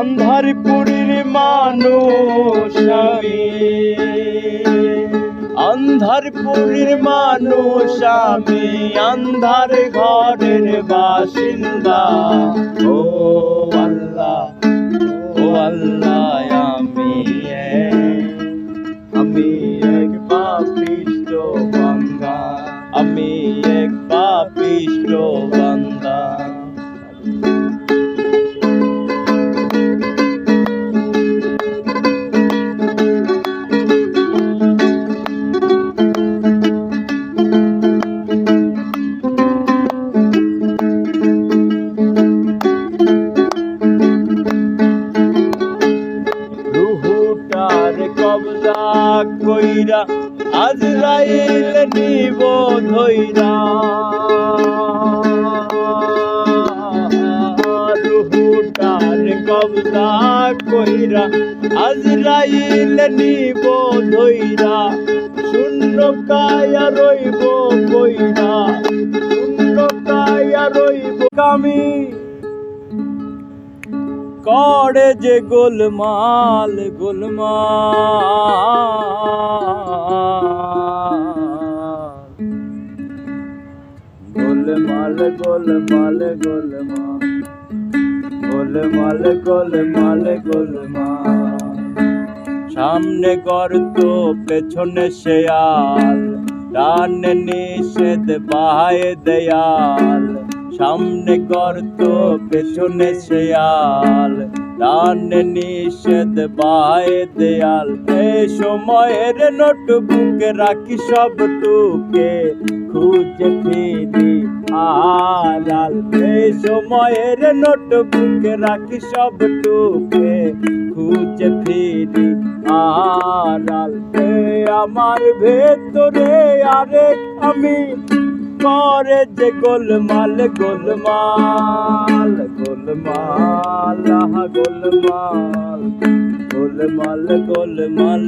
আন্ধারপুরীর মানুষ আমি, আন্ধারপুরীর মানুষ আমি, আন্ধার ঘরের বাসিন্দা। ও আল্লাহ, ও আল্লাহ, আমি এক পাপিষ্ঠ বান্দা, আমি এক পাপিষ্ঠ বান্দা। রুহুটার কবজা কইরা আজরাইল নিব ধইরা, রুহুটার কবজা কইরা আজরাইল নিব ধইরা। শূন্য কায়া রইব কইরা, শূন্য কায়া রইব আমি, করে যে গোলমাল গোলমাল, গোলমাল গোলমাল গোলমাল, গোলমাল গোলমাল। সামনে গর্ত পেছনে শেয়াল, ডানে নিষেধ বাহায় দেয়াল। সামনে গর্ত পেছনে শেয়াল, ডানে নিষেধ বাহায় দেয়াল। এই সময়ের নোটবুকে রাখি সব টুকে, খুঁজে ফিরি আড়াল। এই সময়ের নোটবুকে রাখি সব টুকে, খুঁজে ফিরি আড়াল। আমার ভেতরে আরেক আমি, করে যে গোলমাল গোলমাল গোলমাল, গোলমাল গোলমাল গোলমাল।